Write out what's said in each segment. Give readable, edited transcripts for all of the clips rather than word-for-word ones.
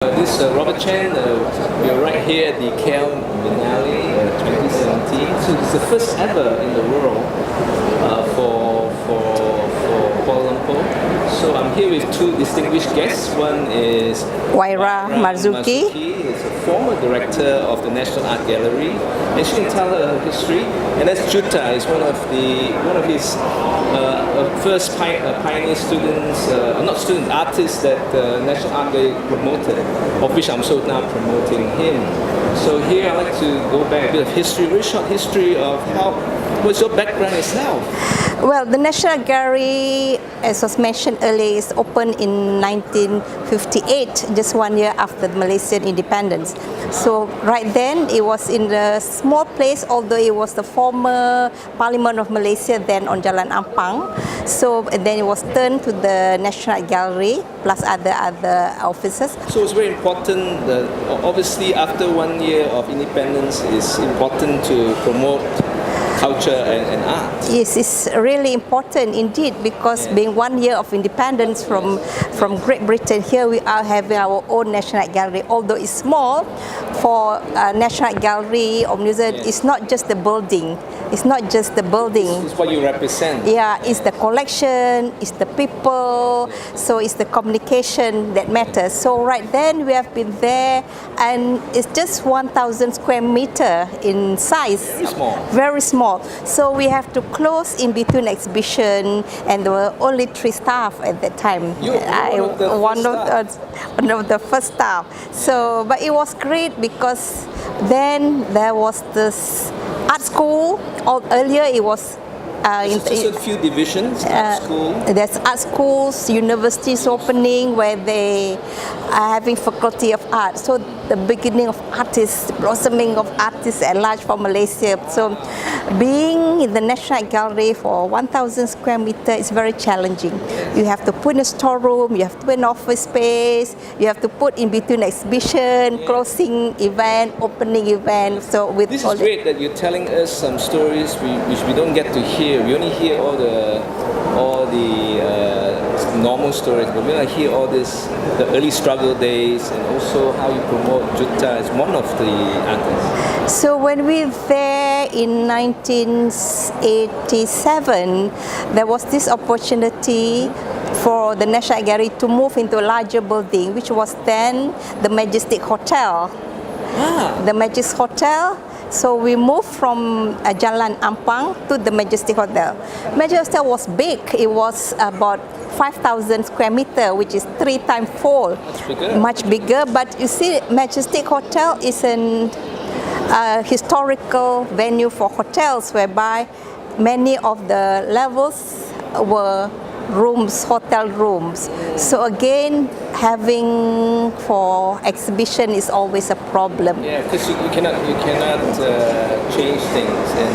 This is Robert Chaen. We are right here at the Chaen Biennale 2017. So it's the first ever in the world for Kuala Lumpur. So I'm here with two distinguished guests. One is Wairah Marzuki. He's a former director of the National Art Gallery, and she can tell her history. And that's Jootha. Is one of his first pioneer students, not students, artists that the National Art Gallery promoted, of which I'm so now promoting him. So here I'd like to go back a bit of history, very short history of what's your background itself? Well, the National Gallery, as was mentioned earlier, is opened in 1958, just 1 year after the Malaysian independence. So right then, it was in a small place, although it was the former Parliament of Malaysia then on Jalan Ampang. So then it was turned to the National Gallery, plus other offices. So it's very important that obviously after 1 year of independence, it's important to promote culture and art. Yes, it's really important indeed, because being 1 year of independence from Great Britain, here we are having our own National Gallery. Although it's small, for National Gallery of New Zealand, it's not just the building. It's not just the building. It's what you represent. Yeah, it's the collection, it's the people, so it's the communication that matters. So right then we have been there, and it's just 1,000 square meter in size. Very small. Very small. So we have to close in between exhibition, and there were only 3 staff at that time. One of the first staff. So, but it was great because then there was this art school. Earlier it was a few divisions, art school. There's art schools, universities opening where they are having faculty of art. So the beginning of artists, blossoming of artists at large for Malaysia. So being in the National Gallery for 1,000 square meter is very challenging. You have to put in a storeroom, you have to put an office space, you have to put in between exhibition, closing event, opening event. So with this is great that you're telling us some stories which we don't get to hear. We only hear all the normal stories, but we don't hear all this, the early struggle days, and also how you promote Jootha as one of the artists. So when we were there in 1987, there was this opportunity for the National Gallery to move into a larger building, which was then the Majestic Hotel. The Majestic Hotel. So we moved from Jalan Ampang to the Majestic Hotel. Majestic Hotel was big. It was about 5,000 square meter, which is 3 times 4. Much bigger. But you see, Majestic Hotel is an historical venue for hotels, whereby many of the levels were rooms, hotel rooms. So again, having for exhibition is always a problem. Yeah, because you cannot change things, and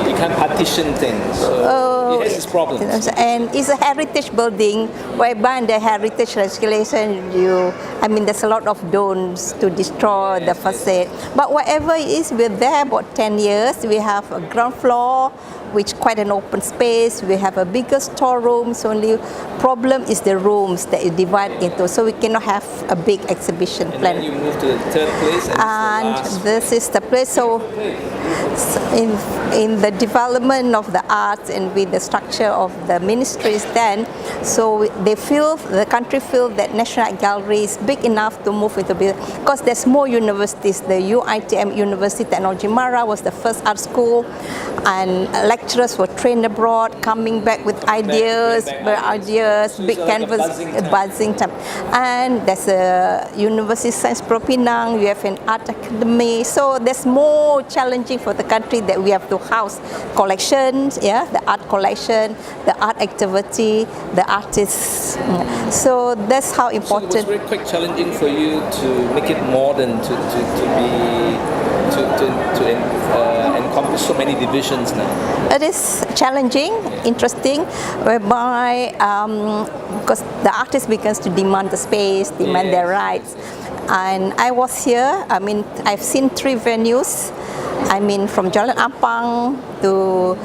you can't partition things. So it has its problems. And it's a heritage building, whereby in the heritage legislation, there's a lot of don'ts to destroy the facade. But whatever it is, we're there about 10 years. We have a ground floor, which quite an open space. We have a bigger storeroom. So only problem is the rooms that you divide into. So we cannot have a big exhibition plan. And then you move to the third place, and this is the place. So in the development of the arts and with the structure of the ministries then, so the country feel that National Gallery is big enough to move into business, because there's more universities. The UiTM University Technology Mara was the first art school, and lecturers were trained abroad, coming back with ideas, so big canvas, buzzing time. And there's a University Science Pro Penang, you have an art academy. So there's more challenging for the country that we have to house collections, the art collection, the art activity, the artists. So that's how important. So it was very quite challenging for you to make it modern, to encompass so many divisions now. It is challenging, interesting, whereby because the artist begins to demand the space, demand their rights. And I was here, I've seen 3 venues. From Jalan Ampang to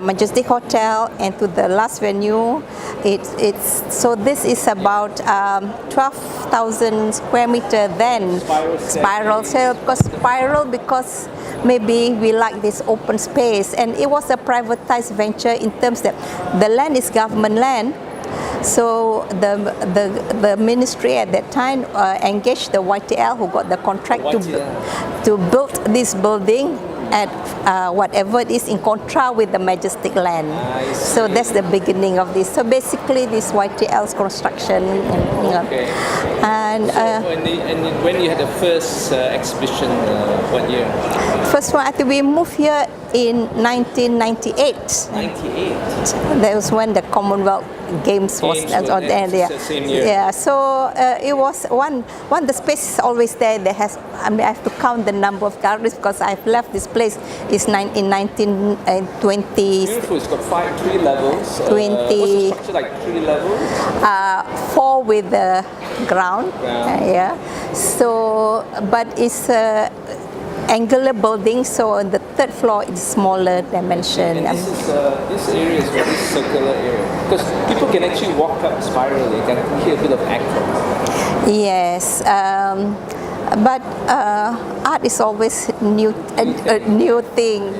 Majestic Hotel, and to the last venue, so this is about 12,000 square meter then. Spiral sale, because maybe we like this open space, and it was a privatized venture in terms that the land is government land. So the ministry at that time engaged the YTL, who got the contract to build this building at whatever it is in contra with the Majestic land. So that's the beginning of this. So basically this YTL's construction. And when you had the first exhibition, what year? First one, I think we moved here in 1998. 98. That was when the Commonwealth Games was on there. Same year. Yeah, so it was one the space is always there. There has, I mean, I have to count the number of galleries because I've left this place is in 1920. Beautiful. It's got 3 levels. 20. What's the structure like? 3 levels. 4 with the ground. Yeah. So, but it's angular building, so on the 3rd floor is smaller dimension. And this area is very circular area because people can actually walk up spirally. You can hear a bit of echo. Yes, but art is always new, a new thing,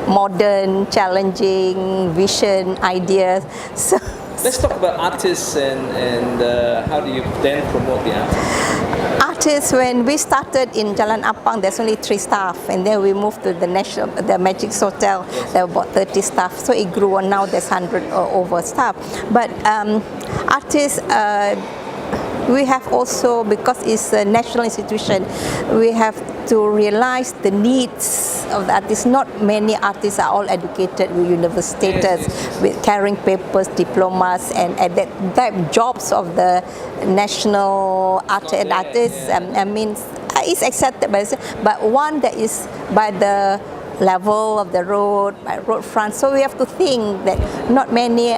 modern, challenging, vision, ideas. So let's talk about artists and how do you then promote the artists? Artists, when we started in Jalan Apang, there's only 3 staff, and then we moved to the Magic Hotel. There were about 30 staff, so it grew, and now there's 100 or over staff. But artists, we have also, because it's a national institution, we have to realize the needs of the artists. Not many artists are all educated with university status, with carrying papers, diplomas, and at that type jobs of the national art and artists. I mean, it's accepted by the, but one that is by the level of the road, by road front. So we have to think that not many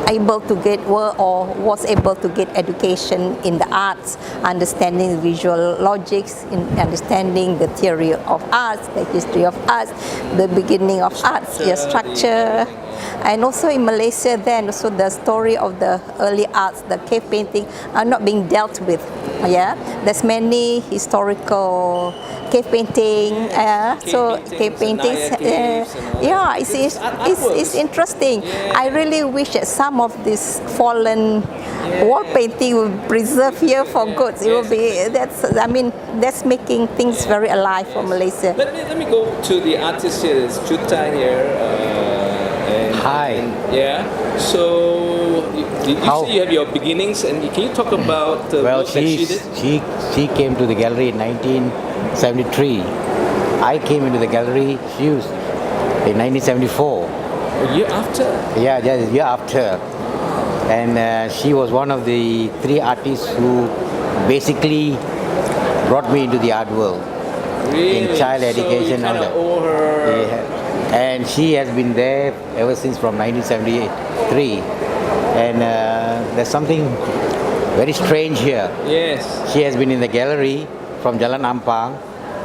able to get or was able to get education in the arts, understanding visual logics, in understanding the theory of arts, the history of arts, the beginning of arts, structure. And also in Malaysia then, also the story of the early arts, the cave painting are not being dealt with. Yeah, there's many historical cave painting, cave paintings. Yeah, it's interesting. I really wish that some of this fallen wall painting will preserve here for good. It will be that's making things very alive for Malaysia. Let me go to the artist here. There's Jootha here. Hi. So you say you have your beginnings, and can you talk about the work that she did? She came to the gallery in 1973. I came into the gallery in 1974. A year after? Yeah, a year after. And she was one of the 3 artists who basically brought me into the art world. Really? In child education. So you kind of owe her. Yeah. And she has been there ever since from 1973. And there's something very strange here. Yes. She has been in the gallery from Jalan Ampang,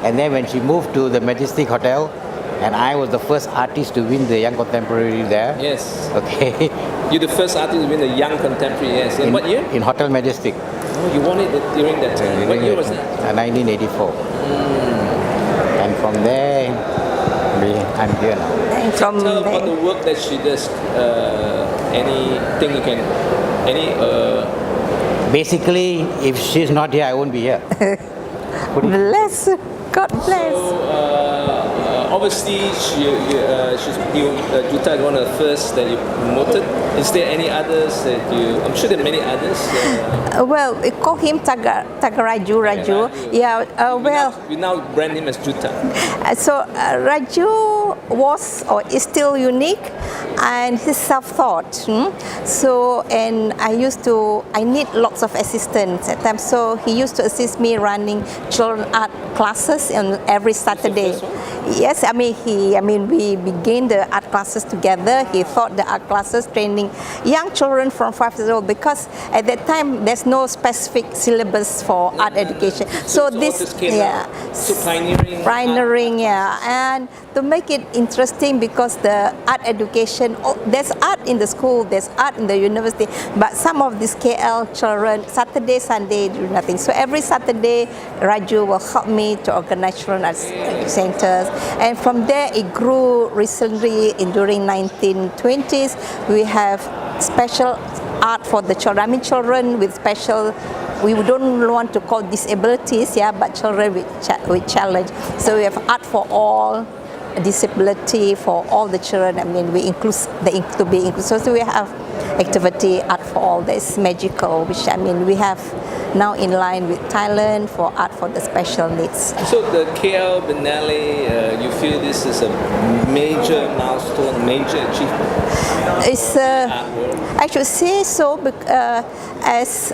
and then when she moved to the Majestic Hotel, and I was the first artist to win the Young Contemporary there. Yes. Okay. You're the first artist to win the Young Contemporary, yes. In what year? In Hotel Majestic. Oh, you won it during that time. What year was that? 1984. And from there, I'm here now. Tell about the work that she does. Anything you can, Basically, if she's not here, I won't be here. Bless, God bless. So obviously, Jootha is one of the first that you promoted. Is there any others that you? I'm sure there are many others. Well, we call him Raju. Yeah. We now brand him as Jootha. So Raju was or is still unique, and he's self-taught. So, and I need lots of assistance at times. So he used to assist me running children art classes on every Saturday. Yes, we began the art classes together. He taught the art classes, training young children from 5 years old, because at that time there's no specific syllabus for art education. So pioneering, and to make it interesting because the art education, there's art in the school, there's art in the university, but some of these KL children, Saturday, Sunday do nothing. So every Saturday, Raju will help me to organize children arts centers, and from there it grew recently. During 1920s, we have special art for the children. I mean, children with special, we don't want to call disabilities, yeah, but children with challenge. So we have art for all, disability for all the children. I mean, we include to be inclusive. So we have activity art for all. That is magical, which I mean we have now in line with Thailand for art for the special needs. So the KL Biennale, you feel this is a major milestone, major achievement? It's I should say so, as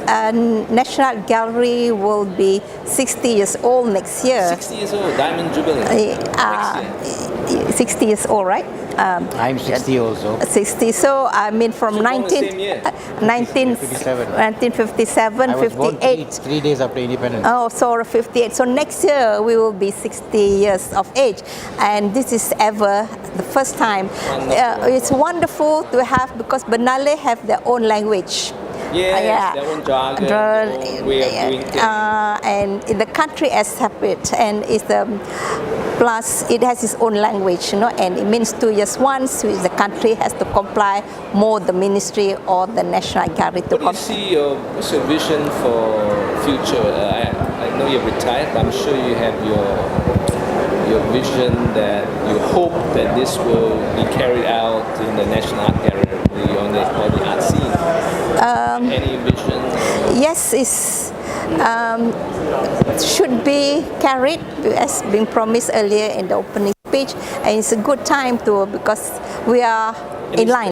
National Gallery will be 60 years old next year. 60 years old, Diamond Jubilee. Next year. 60 years old, right? I'm 60 also. 60. So I mean from So born the same year. 1957, I was born 58. three days after independence. Oh, so 58. So next year we will be 60 years of age, and this is ever the first time. It's wonderful to have, because Biennale have their own language. Yes, their own jargon, their own way of doing things. And in the country accept it, and it's plus it has its own language, you know, and it means 2 years once, which the country has to comply more the ministry or the National Gallery to What do you see what's your vision for future? I know you're retired, but I'm sure you have your vision that you hope that this will be carried out in the National Art Gallery on the art scene. Any vision? Yes, it's should be carried as been promised earlier in the opening speech, and it's a good time to, because we are in line.